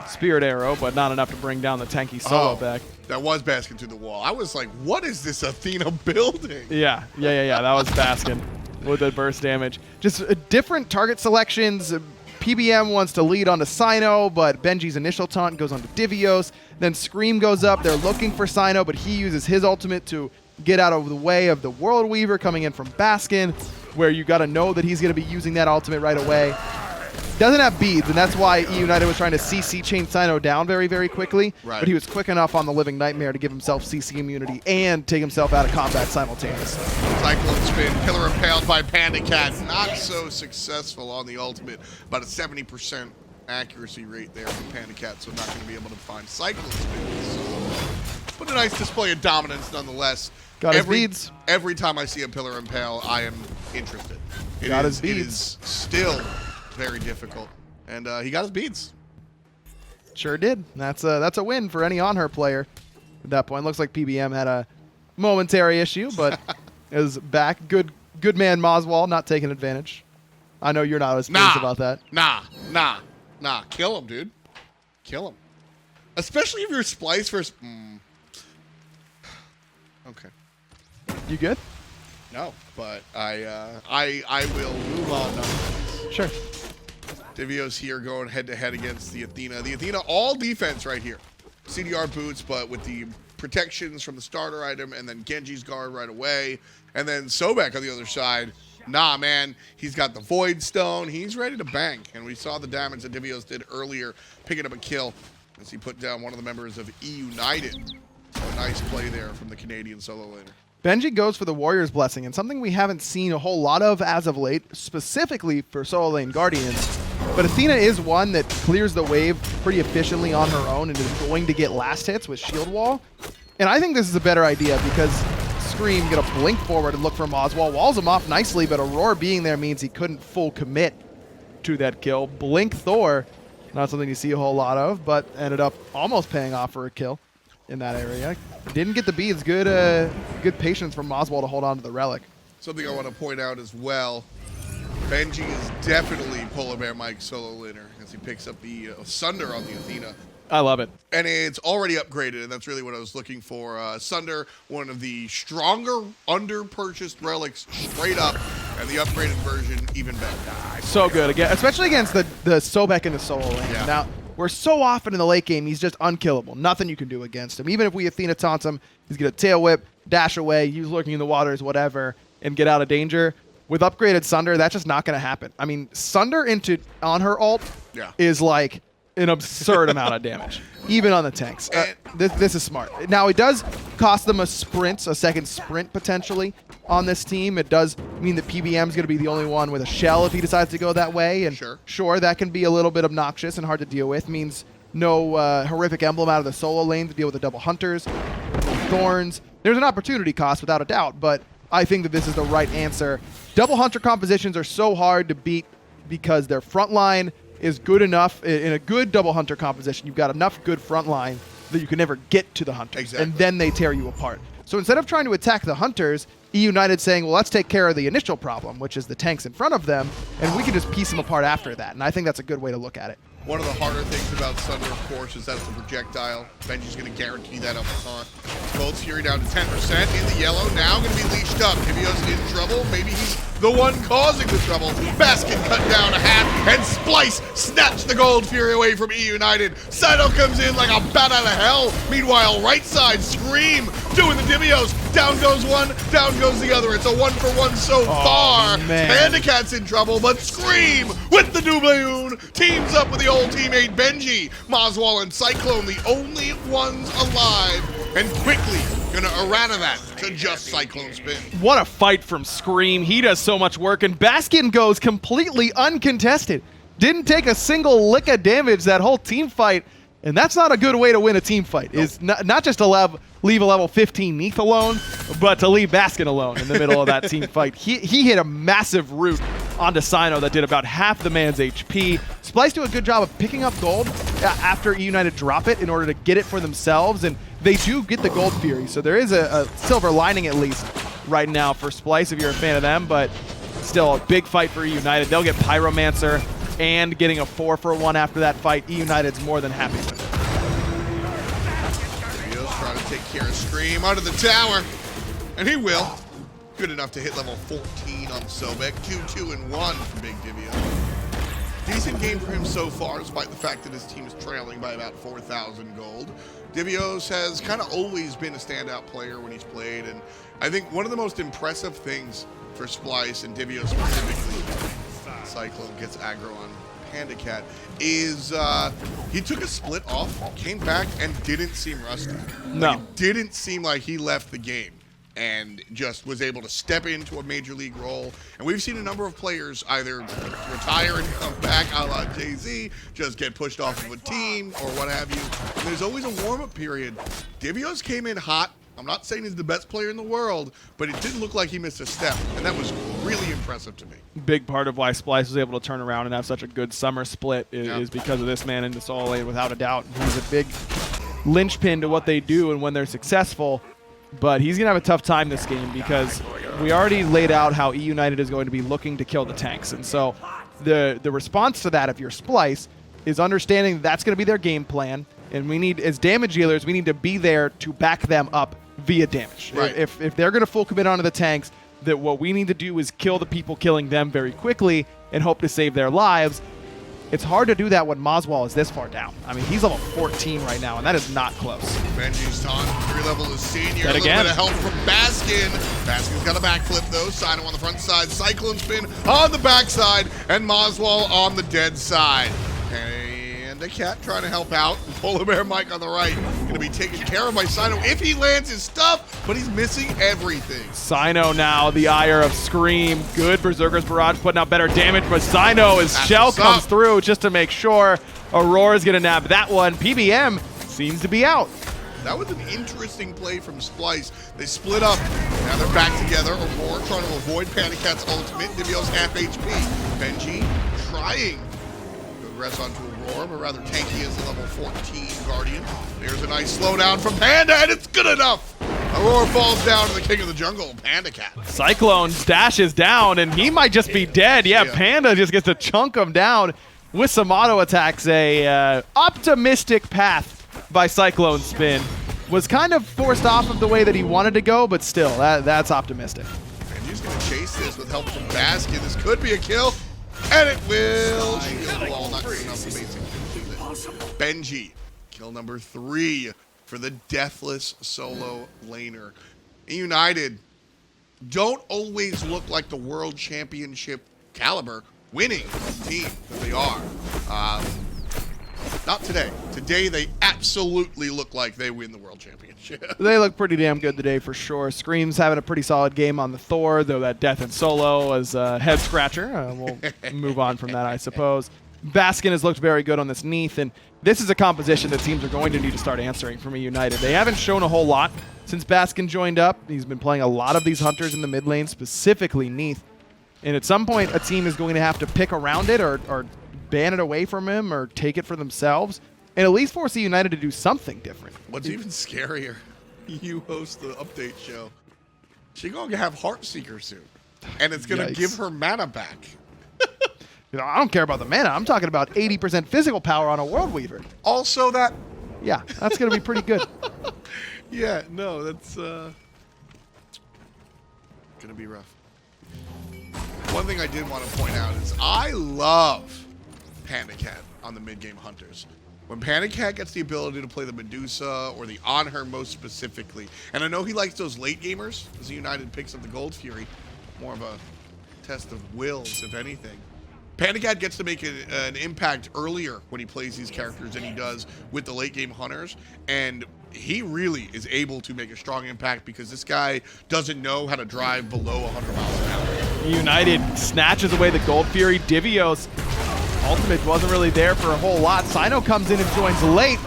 F: Spirit Arrow, but not enough to bring down the tanky solo back.
A: That was Baskin through the wall. I was like, what is this Athena building?
F: Yeah. That was Baskin with the burst damage. Just different target selections. PBM wants to lead onto Cyno, but Benji's initial taunt goes onto Divios. Then Scream goes up. They're looking for Cyno, but he uses his ultimate to get out of the way of the World Weaver coming in from Baskin, where you got to know that he's going to be using that ultimate right away. Doesn't have beads, and that's why eUnited was trying to CC chain Cyno down very, very quickly.
A: Right.
F: But he was quick enough on the Living Nightmare to give himself CC immunity and take himself out of combat simultaneously.
A: CycloneSpin, pillar impaled by PandaCat. Not so successful on the ultimate, about a 70% accuracy rate there from PandaCat, so not going to be able to find CycloneSpin. So, but a nice display of dominance nonetheless.
F: Got his beads.
A: Every time I see a pillar impale, I am interested.
F: Got his
A: It
F: beads.
A: is still very difficult, and he got his beads.
F: Sure did. That's a win for any Anhur player at that point. Looks like PBM had a momentary issue, but is back. Good man moswal, not taking advantage. I know you're not as pleased about that.
A: Nah. Kill him, dude. Kill him. Especially if you're Splyce versus... Okay.
F: You good?
A: No, but I will move on nonetheless.
F: Sure.
A: Divios here going head-to-head against the Athena. The Athena, all defense right here. CDR boots, but with the protections from the starter item, and then Genji's guard right away. And then Sobek on the other side. Nah, man, he's got the Void Stone. He's ready to bang. And we saw the damage that Divios did earlier, picking up a kill as he put down one of the members of eUnited. So a nice play there from the Canadian solo laner.
F: Benji goes for the Warrior's Blessing, and something we haven't seen a whole lot of as of late, specifically for solo lane Guardians. But Athena is one that clears the wave pretty efficiently on her own and is going to get last hits with Shield Wall. And I think this is a better idea because Scream gonna blink forward and look for moswal, walls him off nicely, but Aurora being there means he couldn't full commit to that kill. Blink Thor, not something you see a whole lot of, but ended up almost paying off for a kill in that area. Didn't get the beads. Good patience from moswal to hold on to the relic.
A: Something I want to point out as well, Benji is definitely PolarBearMike solo laner as he picks up the Sunder on the Athena.
F: I love it.
A: And it's already upgraded, and that's really what I was looking for. Sunder, one of the stronger under-purchased relics straight up, and the upgraded version even better.
F: So good, again, especially against the Sobek in the solo lane.
A: Yeah.
F: Now, where so often in the late game, he's just unkillable. Nothing you can do against him. Even if we Athena taunts him, he's going to tail whip, dash away, use lurking in the waters, whatever, and get out of danger. With upgraded Sunder, that's just not going to happen. I mean, Sunder into on her ult is like an absurd amount of damage, even on the tanks. This is smart. Now, it does cost them a second sprint potentially on this team. It does mean that PBM is going to be the only one with a shell if he decides to go that way. And sure, that can be a little bit obnoxious and hard to deal with. Means no horrific emblem out of the solo lane to deal with the double hunters, thorns. There's an opportunity cost without a doubt, but I think that this is the right answer. Double hunter compositions are so hard to beat because their front line is good enough. In a good double hunter composition, you've got enough good front line that you can never get to the hunters.
A: Exactly.
F: And then they tear you apart. So instead of trying to attack the hunters, eUnited saying, well, let's take care of the initial problem, which is the tanks in front of them, and we can just piece them apart after that. And I think that's a good way to look at it.
A: One of the harder things about Thunder, of course, is that it's a projectile. Benji's going to guarantee that up front. Gold's Fury down to 10% in the yellow. Now going to be leashed up. Divios in trouble. Maybe he's the one causing the trouble. Baskin cut down a half, and Splyce snatched the Gold Fury away from eUnited. Cyno comes in like a bat out of hell. Meanwhile, right side, Scream doing the Divios. Down goes one, down goes the other. It's a 1-for-1 so far.
F: Man.
A: PandaCat's in trouble, but Scream with the doubloon teams up with the old teammate Benji. Moswal and Cyclone, the only ones alive, and quickly gonna errata that to just CycloneSpin.
F: What a fight from Scream. He does so much work, and Baskin goes completely uncontested. Didn't take a single lick of damage that whole team fight, and that's not a good way to win a team fight. Nope. Is not just to leave a level 15 Neith alone, but to leave Baskin alone in the middle of that team fight. He hit a massive root onto Cyno that did about half the man's HP. Splyce do a good job of picking up gold after eUnited drop it in order to get it for themselves, and they do get the Gold Fury, so there is a silver lining at least right now for Splyce if you're a fan of them, but still a big fight for eUnited. They'll get Pyromancer and getting a 4-for-1 after that fight. eUnited's more than happy with it.
A: Divios trying to take care of Scream under the tower, and he will. Good enough to hit level 14 on Sobek. 2-2-1 for Big Divios. Decent game for him so far, despite the fact that his team is trailing by about 4,000 gold. Divios has kind of always been a standout player when he's played, and I think one of the most impressive things for Splyce and Divios specifically, Cyclone gets aggro on PandaCat, is he took a split off, came back, and didn't seem rusty.
F: No.
A: Like, it didn't seem like he left the game and just was able to step into a major league role. And we've seen a number of players either retire and come back, a la Jay-Z, just get pushed off of a team or what have you. And there's always a warm-up period. Divios came in hot. I'm not saying he's the best player in the world, but it didn't look like he missed a step, and that was really impressive to me.
F: Big part of why Splyce was able to turn around and have such a good summer split is because of this man in the solo lane, without a doubt. He's a big linchpin to what they do and when they're successful. But he's going to have a tough time this game because we already laid out how eUnited is going to be looking to kill the tanks. And so the response to that, if you're Splyce, is understanding that's going to be their game plan. And we need, as damage dealers, we need to be there to back them up via damage.
A: Right.
F: If they're going to full commit onto the tanks, that what we need to do is kill the people killing them very quickly and hope to save their lives. It's hard to do that when Moswal is this far down. I mean, he's level 14 right now, and that is not close.
A: Benji's taunt, 3-level is senior.
F: That
A: a little
F: again.
A: bit of help from Baskin. Baskin's got a backflip, though. Cyno on the front side. CycloneSpin on the backside. And Moswal on the dead side. PandaCat trying to help out. PolarBearMike on the right. Going to be taken care of by Cyno if he lands his stuff, but he's missing everything.
F: Cyno now, the ire of Scream. Good Berserker's Barrage putting out better damage, but Cyno, his shell comes through just to make sure. Aurora is going to nab that one. PBM seems to be out.
A: That was an interesting play from Splyce. They split up. Now they're back together. Aurora trying to avoid PandaCat's ultimate. Divios half HP. Benji trying to rest onto Aurora, but rather tanky as the level 14 Guardian. There's a nice slowdown from Panda, and it's good enough. Aurora falls down to the king of the jungle, PandaCat.
F: Cyclone dashes down, and he might just be dead. Yeah, Panda just gets to chunk him down with some auto attacks. A optimistic path by CycloneSpin. Was kind of forced off of the way that he wanted to go, but still, that's optimistic.
A: Benji's going to chase this with help from Baskin. This could be a kill, and it will. Shield wall, not good enough to basically complete it. Benji, kill number 3 for the deathless solo laner. eUnited don't always look like the world championship caliber winning team that they are. Not today. Today, they absolutely look like they win the world championship.
F: They look pretty damn good today for sure. Scream's having a pretty solid game on the Thor, though that death in solo is a head scratcher. We'll move on from that, I suppose. Baskin has looked very good on this Neith, and this is a composition that teams are going to need to start answering from eUnited. They haven't shown a whole lot since Baskin joined up. He's been playing a lot of these hunters in the mid lane, specifically Neith. And at some point, a team is going to have to pick around it or ban it away from him or take it for themselves and at least force eUnited to do something different.
A: What's even scarier, you host the update show. She's going to have Heartseeker soon, and it's going to give her mana back.
I: I don't care about the mana. I'm talking about 80% physical power on a World Weaver.
A: Also that.
I: Yeah, that's going to be pretty good.
A: Yeah, no, that's gonna be rough. One thing I did want to point out is I love PandaCat on the mid-game hunters. When PandaCat gets the ability to play the Medusa or the Anhur most specifically, and I know he likes those late gamers, as eUnited picks up the Gold Fury, more of a test of wills, if anything. PandaCat gets to make an impact earlier when he plays these characters than he does with the late game hunters, and he really is able to make a strong impact because this guy doesn't know how to drive below 100 miles an hour.
I: United snatches away the Gold Fury. Divios ultimate wasn't really there for a whole lot. Cyno comes in and joins late,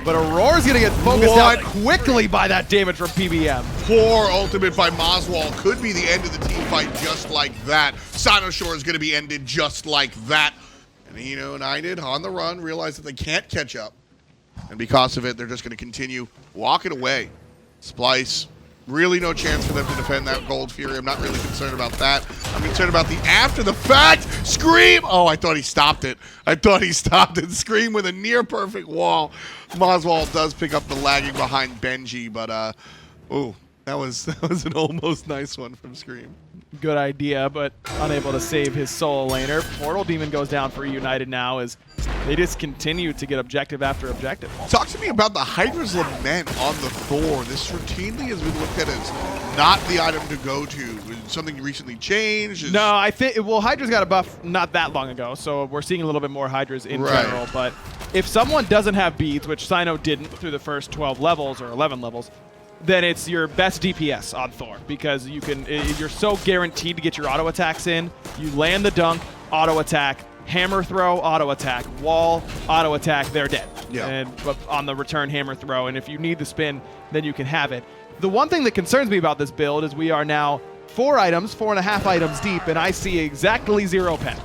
I: but Auror's gonna get focused out quickly by that damage from PBM.
A: Poor ultimate by moswal could be the end of the team fight just like that. Cynosaur is gonna be ended just like that. And eUnited on the run realize that they can't catch up. And because of it, they're just gonna continue walking away. Splyce, really no chance for them to defend that Gold Fury. I'm not really concerned about that. I'm concerned about the after the fact. Scream! Oh, I thought he stopped it. Scream with a near perfect wall. Moswal does pick up the lagging behind Benji, but ooh, that was an almost nice one from Scream.
I: Good idea, but unable to save his solo laner. Portal Demon goes down for eUnited now as they just continue to get objective after objective.
A: Talk to me about the hi-rez Lament on the Thor. This routinely has been looked at as not the item to go to. Is something recently changed?
I: No, I think, well, Hydra's got a buff not that long ago, so we're seeing a little bit more Hydras in general, but if someone doesn't have beads, which Cyno didn't through the first 12 levels or 11 levels, then it's your best DPS on Thor because you're so guaranteed to get your auto attacks in. You land the dunk, auto attack, hammer throw, auto attack, wall, auto attack, they're dead.
A: Yeah.
I: But on the return hammer throw, and if you need the spin, then you can have it. The one thing that concerns me about this build is we are now 4.5 items deep, and I see exactly 0 pen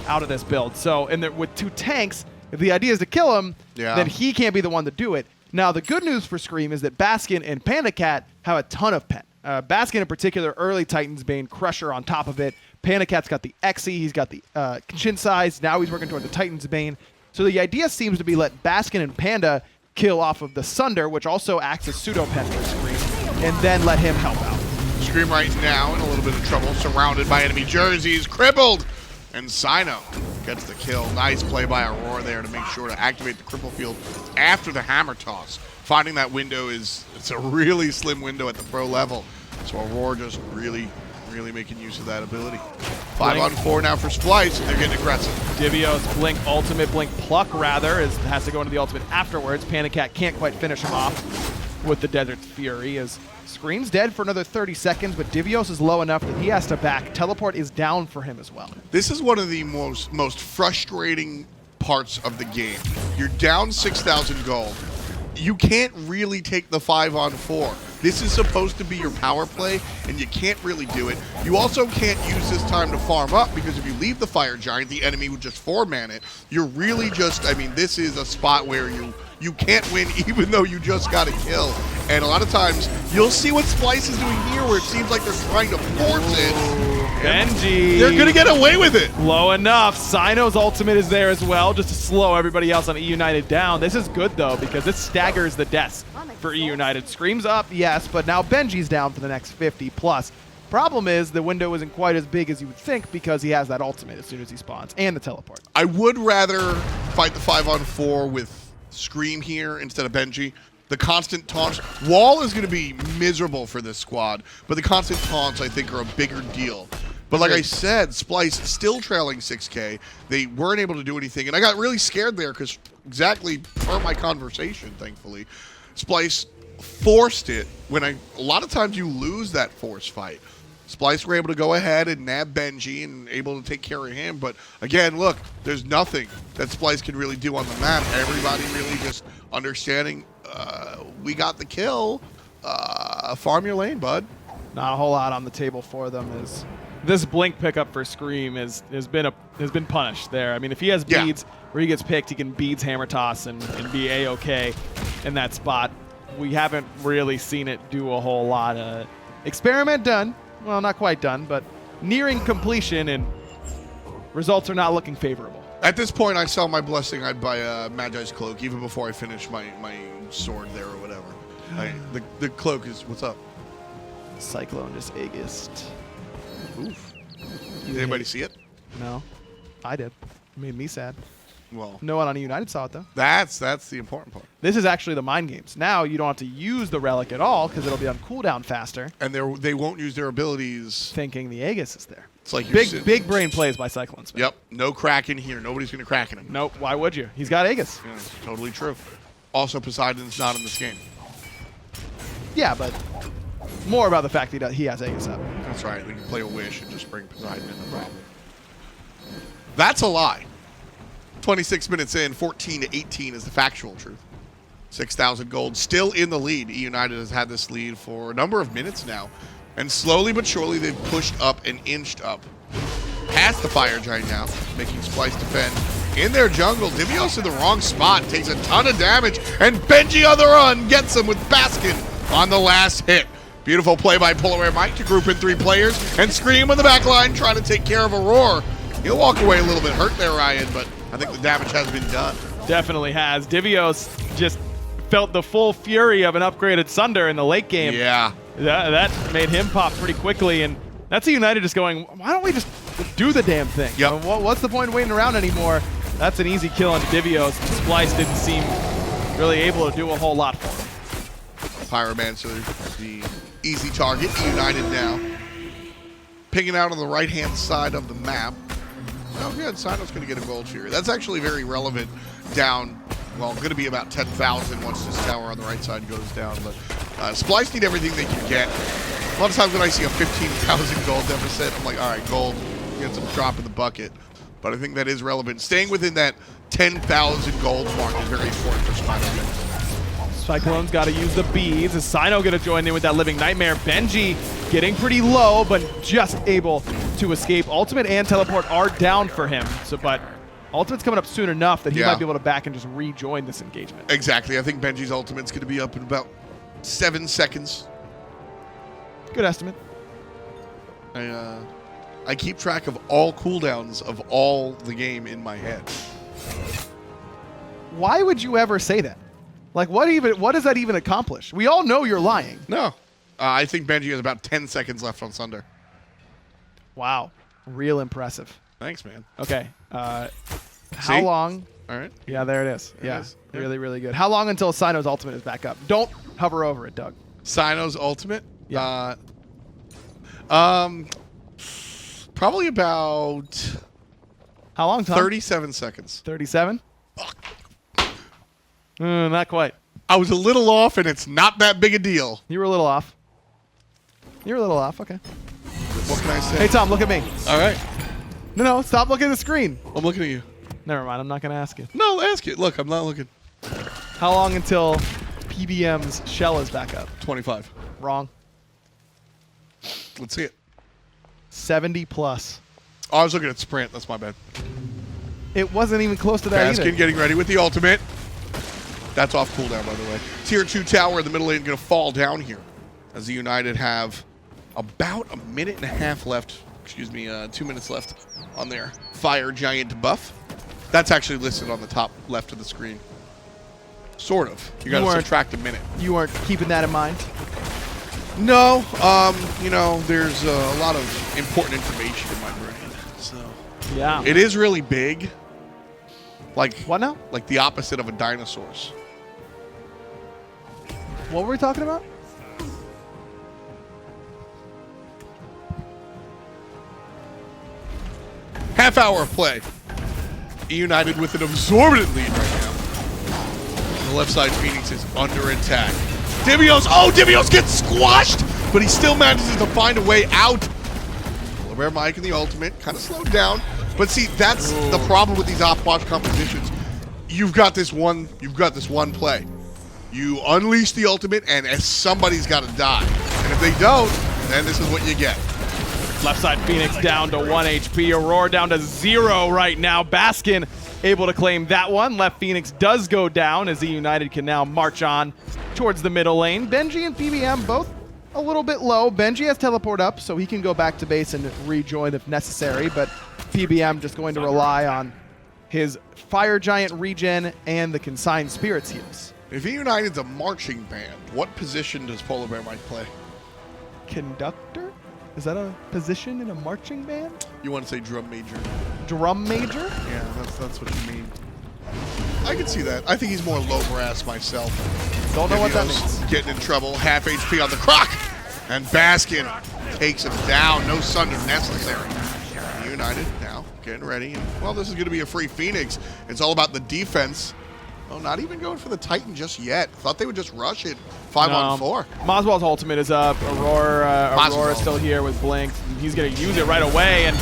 I: out of this build. So, and with 2 tanks, if the idea is to kill him, then he can't be the one to do it. Now, the good news for Scream is that Baskin and PandaCat have a ton of pen. Baskin in particular, early Titan's Bane, Crusher on top of it. PandaCat's got the Xe, he's got the Chin Size, now he's working toward the Titan's Bane. So the idea seems to be let Baskin and Panda kill off of the Sunder, which also acts as pseudo-pen for Scream, and then let him help out.
A: Scream right now in a little bit of trouble, surrounded by enemy jerseys, crippled, and Cyno gets the kill. Nice play by Aror there to make sure to activate the cripple field after the hammer toss. Finding that window it's a really slim window at the pro level. So Aror just really making use of that ability. 5-on-4 now for Splyce, and they're getting aggressive.
I: Divios blink ultimate, blink pluck rather, has to go into the ultimate afterwards. PandaCat can't quite finish him off with the Desert Fury as Scream's dead for another 30 seconds, but Divios is low enough that he has to back. Teleport is down for him as well.
A: This is one of the most frustrating parts of the game. You're down 6,000 gold. You can't really take the 5-on-4. This is supposed to be your power play, and you can't really do it. You also can't use this time to farm up, because if you leave the Fire Giant, the enemy would just 4-man it. You're really just, I mean, this is a spot where you can't win even though you just got a kill. And a lot of times, you'll see what Splyce is doing here, where it seems like they're trying to force it.
I: Benji.
A: They're going to get away with it.
I: Low enough. Cyno's ultimate is there as well, just to slow everybody else on eUnited down. This is good, though, because this staggers the deaths for eUnited. Scream's up, yes, but now Benji's down for the next 50+. Problem is, the window isn't quite as big as you would think because he has that ultimate as soon as he spawns, and the teleport.
A: I would rather fight the 5-on-4 with Scream here instead of Benji. The constant taunts. Wall is going to be miserable for this squad, but the constant taunts, I think, are a bigger deal. But like I said, Splyce still trailing 6K. They weren't able to do anything, and I got really scared there because exactly per my conversation, thankfully, Splyce forced it when a lot of times you lose that force fight. Splyce were able to go ahead and nab Benji and able to take care of him. But again, look, there's nothing that Splyce can really do on the map. Everybody really just understanding we got the kill. Farm your lane, bud.
I: Not a whole lot on the table for them. Is this blink pickup for Scream has been punished there. I mean, if he has beads where he gets picked, he can beads hammer toss and be A-okay in that spot. We haven't really seen it do a whole lot. Experiment done. Well, not quite done, but nearing completion, and results are not looking favorable.
A: At this point, I sell my blessing. I'd buy a Magi's cloak even before I finish my sword there or whatever. The cloak is what's up.
I: Cyclone just Aegist.
A: Oof. Did anybody see it?
I: No, I did. It made me sad.
A: Well,
I: No one on eUnited saw it though.
A: that's the important part.
I: This is actually the mind games. Now you don't have to use the relic at all because it'll be on cooldown faster.
A: And they won't use their abilities.
I: Thinking the Aegis is there.
A: It's like you're
I: Big brain plays by CycloneSpin.
A: Yep. No Kraken here. Nobody's gonna Kraken him.
I: Nope. Why would you? He's got Aegis.
A: Yeah, it's totally true. Also, Poseidon's not in this game.
I: Yeah, but more about the fact that he has Aegis up.
A: That's right. We can play a wish and just bring Poseidon in. No problem. That's a lie. 26 minutes in, 14-18 is the factual truth. 6,000 gold, still in the lead. eUnited has had this lead for a number of minutes now. And slowly but surely, they've pushed up and inched up. Past the Fire Giant now, making Splyce defend in their jungle. Divios in the wrong spot, takes a ton of damage. And Benji on the run gets him with Baskin on the last hit. Beautiful play by PolarBearMike to group in 3 players. And Screammmmm on the back line trying to take care of Aror. He'll walk away a little bit hurt there, Ryan, but I think the damage has been done.
I: Definitely has. Divios just felt the full fury of an upgraded Sunder in the late game.
A: Yeah.
I: That made him pop pretty quickly, and that's eUnited just going, why don't we just do the damn thing?
A: Yep.
I: What's the point of waiting around anymore? That's an easy kill on Divios. Splyce didn't seem really able to do a whole lot for him.
A: Pyromancer, the easy target. eUnited now. Picking out on the right-hand side of the map. Oh, good. Cyno's going to get a gold sphere. That's actually very relevant down, well, going to be about 10,000 once this tower on the right side goes down. But Splyce need everything they can get. A lot of times when I see a 15,000 gold deficit, I'm like, all right, gold, get some drop in the bucket. But I think that is relevant. Staying within that 10,000 gold mark is very important for Cyno.
I: Cyclone's got to use the bees. Is Cyno going to join in with that Living Nightmare? Benji getting pretty low, but just able to escape. Ultimate and teleport are down for him. But Ultimate's coming up soon enough that he might be able to back and just rejoin this engagement.
A: Exactly. I think Benji's Ultimate's going to be up in about 7 seconds.
I: Good estimate.
A: I keep track of all cooldowns of all the game in my head.
I: Why would you ever say that? Like, what does that even accomplish? We all know you're lying.
A: No. I think Benji has about 10 seconds left on Sunder.
I: Wow. Real impressive.
A: Thanks, man.
I: Okay. How long?
A: All right.
I: Yeah, there it is.
A: There it is. Yeah.
I: Really, really good. How long until Cyno's ultimate is back up? Don't hover over it, Doug.
A: Cyno's ultimate?
I: Yeah.
A: Probably about...
I: How long, Tom?
A: 37 seconds.
I: 37? Not quite.
A: I was a little off, and it's not that big a deal.
I: You were a little off. You were a little off. Okay.
A: What can I say?
I: Hey, Tom, look at me.
A: All right.
I: No, stop looking at the screen.
A: I'm looking at you.
I: Never mind. I'm not going to ask you.
A: No, ask it. Look, I'm not looking.
I: How long until PBM's shell is back up?
A: 25.
I: Wrong.
A: Let's see it.
I: 70 plus.
A: Oh, I was looking at Sprint. That's my bad.
I: It wasn't even close to that
A: Baskin
I: either.
A: getting ready with the ultimate. That's off cooldown, by the way. Tier 2 tower in the middle lane going to fall down here as the United have about a minute and a half left. Excuse me, 2 minutes left on their Fire Giant buff. That's actually listed on the top left of the screen. Sort of. You got to subtract a minute.
I: You weren't keeping that in mind?
A: No. You know, there's a lot of important information in my brain. So
I: Yeah.
A: it is really big. Like
I: What now?
A: Like the opposite of a dinosaur's.
I: What were we talking about?
A: Half hour of play. eUnited with an absorbent lead right now. The left side Phoenix is under attack. Divios, Divios gets squashed, but he still manages to find a way out. PolarBearMike in the ultimate, kind of slowed down. But see, that's the problem with these op-watch compositions. You've got this one play. You unleash the ultimate, and somebody's got to die. And if they don't, then this is what you get.
I: Left side Phoenix down to 1 HP. Aror down to 0 right now. Baskin able to claim that one. Left Phoenix does go down as eUnited can now march on towards the middle lane. Benji and PBM both a little bit low. Benji has teleport up, so he can go back to base and rejoin if necessary. But PBM just going to rely on his Fire Giant regen and the Consigned Spirits heals.
A: If eUnited's a marching band, what position does PolarBearMike play?
I: Conductor? Is that a position in a marching band?
A: You want to say drum major?
I: Drum major?
A: Yeah, that's what you mean. I can see that. I think he's more low brass myself.
I: Don't know what that
A: Divios
I: means.
A: getting in trouble. Half HP on the croc. And Baskin takes him down. No Sunder necessary. United now getting ready. Well, this is going to be a free Phoenix. It's all about the defense. Oh, not even going for the Titan just yet. Thought they would just rush it. 5-on-4.
I: Moswal's ultimate is up. Aurora is still here with Blink. He's going to use it right away and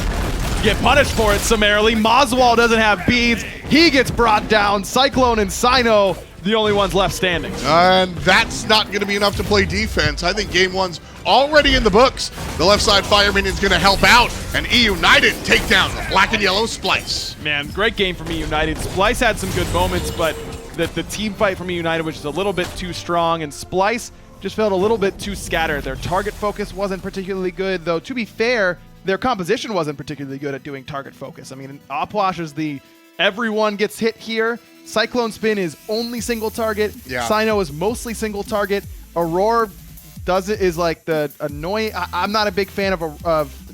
I: get punished for it summarily. Moswal doesn't have beads. He gets brought down. Cyclone and Cyno, the only ones left standing.
A: And that's not going to be enough to play defense. I think game one's already in the books. The left side fire minion's going to help out. And eUnited take down the black and yellow Splyce.
I: Man, great game from eUnited. Splyce had some good moments, but the team fight from eUnited, which is a little bit too strong, and Splyce just felt a little bit too scattered. Their target focus wasn't particularly good, though to be fair, their composition wasn't particularly good at doing target focus. I mean, Opwash is the everyone gets hit here. CycloneSpin is only single target.
A: Yeah.
I: Cyno is mostly single target. Auror is like the annoying. I'm not a big fan of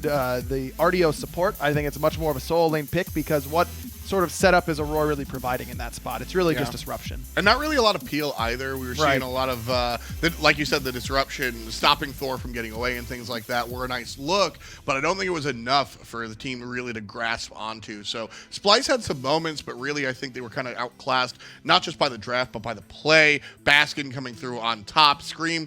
I: the Artio support. I think it's much more of a solo lane pick because what sort of setup is Aurora really providing in that spot? It's really just disruption.
A: And not really a lot of peel either. We were seeing a lot of, like you said, the disruption, stopping Thor from getting away and things like that were a nice look, but I don't think it was enough for the team really to grasp onto. So Splyce had some moments, but really I think they were kind of outclassed, not just by the draft, but by the play. Baskin coming through on top. Scream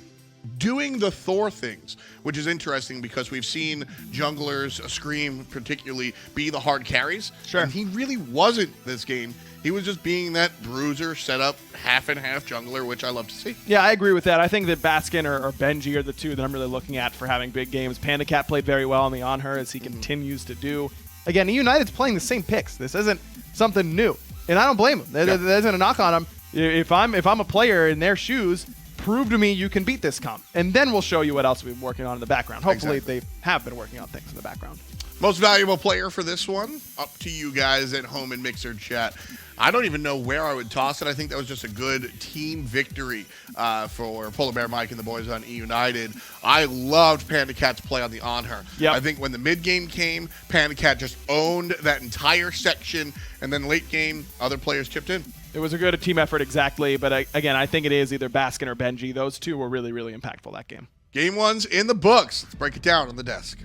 A: doing the Thor things, which is interesting because we've seen junglers, Scream particularly, be the hard carries.
I: Sure.
A: And he really wasn't this game. He was just being that bruiser, set up, half and half jungler, which I love to see.
I: Yeah, I agree with that. I think that Baskin or Benji are the two that I'm really looking at for having big games. PandaCat played very well on the Anhur as he continues to do. Again, eUnited's playing the same picks. This isn't something new. And I don't blame him. There isn't a knock on him. If I'm a player in their shoes, prove to me you can beat this comp, and then we'll show you what else we've been working on in the background. Hopefully they have been working on things in the background.
A: Most valuable player for this one, up to you guys at home in Mixer chat. I don't even know where I would toss it. I think that was just a good team victory for PolarBearMike and the boys on eUnited. I loved PandaCat's play on the Anhur.
I: Yep.
A: I think when the mid game came, PandaCat just owned that entire section, and then late game, other players chipped in.
I: It was a good team effort, exactly. But again, I think it is either Baskin or Benji. Those two were really, really impactful that game.
A: Game one's in the books. Let's break it down on the desk.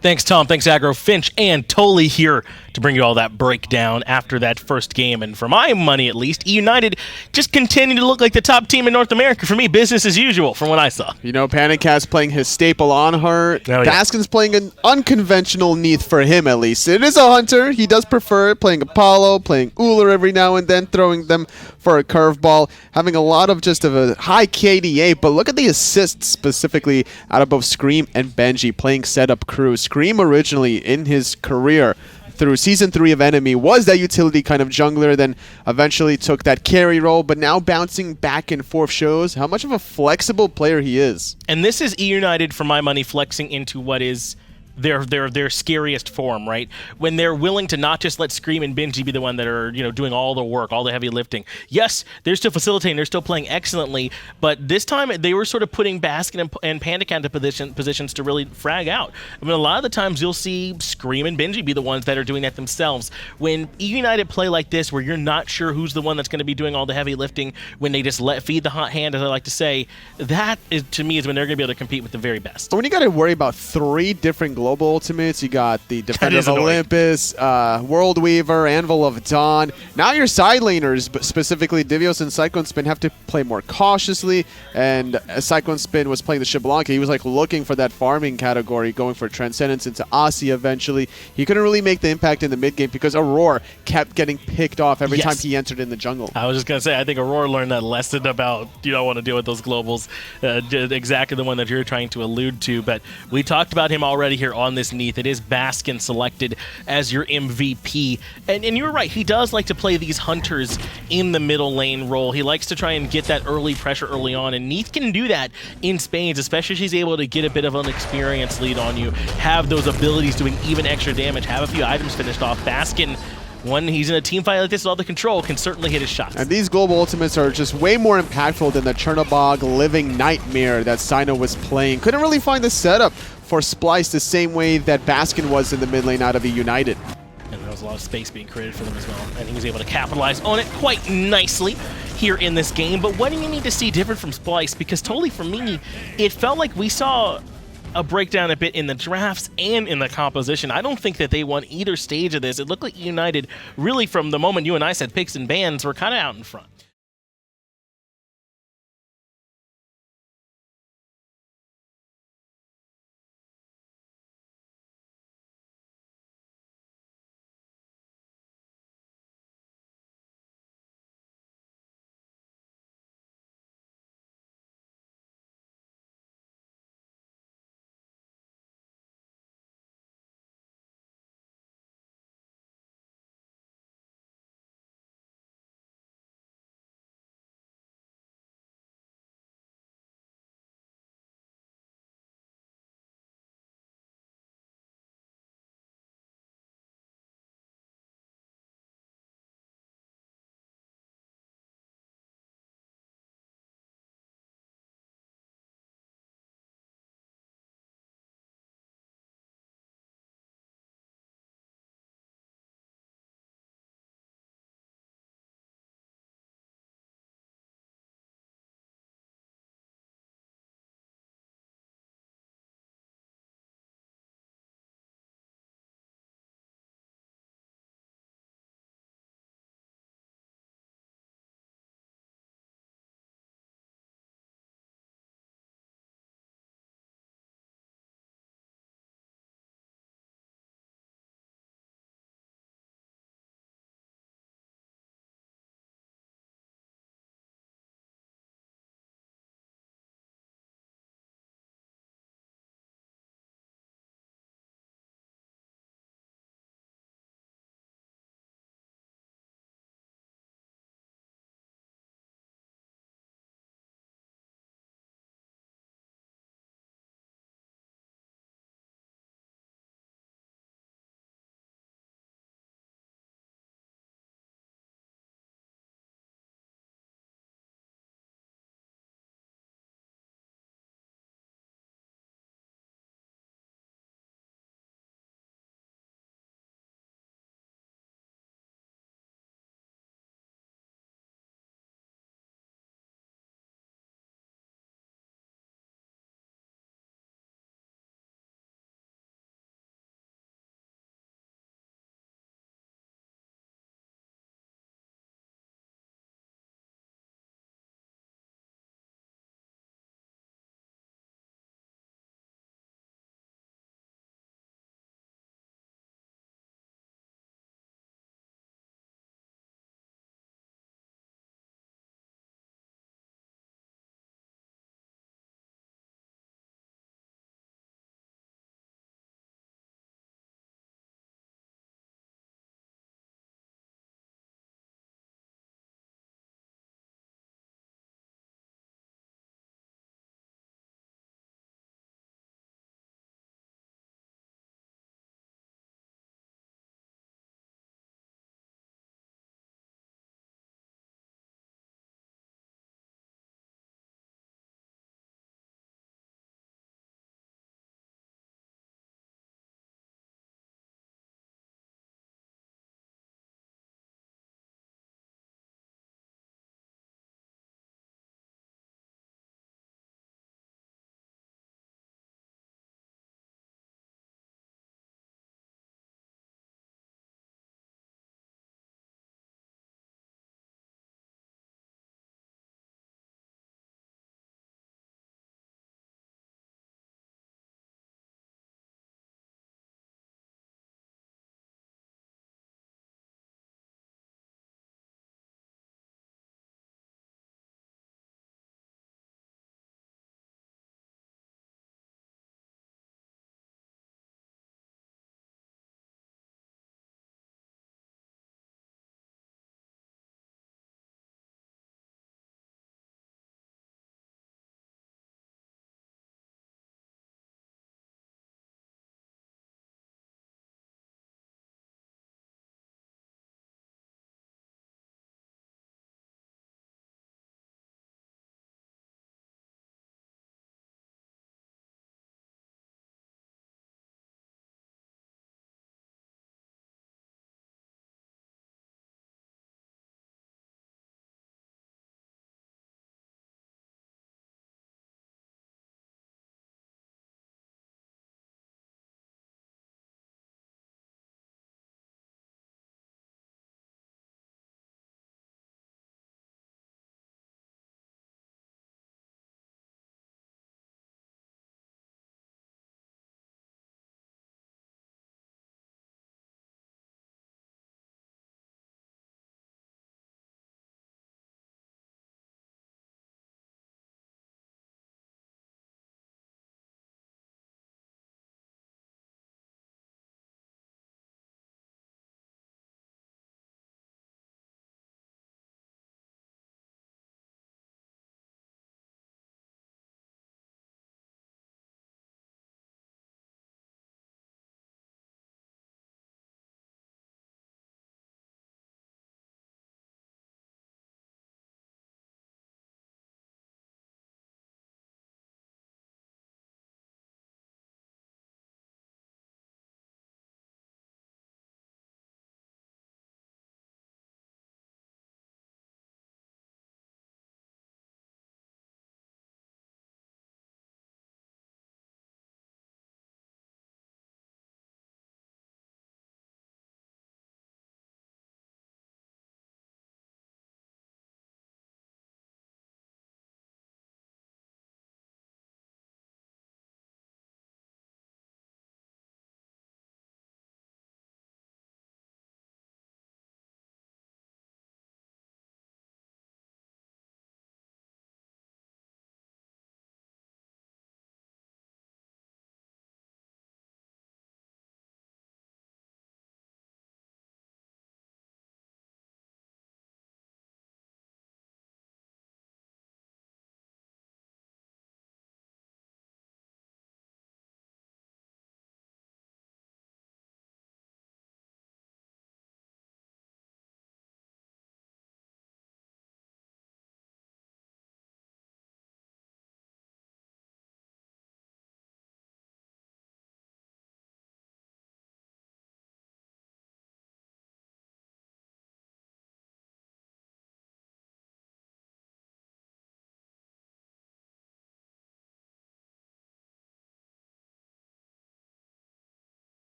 G: Thanks, Tom. Thanks, Aggro. Finch and Tolly here to bring you all that breakdown after that first game. And for my money, at least, eUnited just continue to look like the top team in North America. For me, business as usual from what I saw.
H: You know, PandaCat's playing his staple on her.
G: Oh, yeah.
H: Baskin's playing an unconventional Neith for him, at least. It is a hunter. He does prefer it, playing Apollo, playing Uller every now and then, throwing them for a curveball, having a lot of just of a high KDA. But look at the assists specifically out of both Scream and Benji playing setup crew. Scream originally in his career through Season 3 of Enemy was that utility kind of jungler, then eventually took that carry role, but now bouncing back and forth shows how much of a flexible player he is.
G: And this is eUnited, for my money, flexing into what is their scariest form, right? When they're willing to not just let Scream and Benji be the one that are, doing all the work, all the heavy lifting. Yes, they're still facilitating, they're still playing excellently, but this time they were sort of putting Baskin and PandaCat into positions to really frag out. I mean, a lot of the times you'll see Scream and Benji be the ones that are doing that themselves. When eUnited play like this, where you're not sure who's the one that's going to be doing all the heavy lifting, when they just feed the hot hand, as I like to say, that is, to me, is when they're going to be able to compete with the very best.
H: So when you got to worry about 3 different global ultimates, you got the Defender of Olympus, World Weaver, Anvil of Dawn. Now your side laners, but specifically Divios and CycloneSpin, have to play more cautiously. And as CycloneSpin was playing the Xbalanque, he was like looking for that farming category, going for Transcendence into Aussie eventually. He couldn't really make the impact in the mid game because Aror kept getting picked off every time he entered in the jungle.
G: I was just going to say, I think Aurora learned that lesson about you don't want to deal with those globals. Exactly the one that you're trying to allude to. But we talked about him already here on this Neith. It is Baskin selected as your MVP. And you're right, he does like to play these hunters in the middle lane role. He likes to try and get that early pressure early on, and Neith can do that in spades, especially if she's able to get a bit of an experience lead on you, have those abilities doing even extra damage, have a few items finished off. Baskin, when he's in a team fight like this with all the control, can certainly hit his shots.
H: And these global ultimates are just way more impactful than the Chernobog Living Nightmare that Cyno was playing. Couldn't really find the setup for Splyce the same way that Baskin was in the mid lane out of eUnited.
G: And there was a lot of space being created for them as well, and he was able to capitalize on it quite nicely here in this game. But what do you need to see different from Splyce? Because totally for me, it felt like we saw a breakdown a bit in the drafts and in the composition. I don't think that they won either stage of this. It looked like eUnited, really from the moment you and I said picks and bans, were kind of out in front.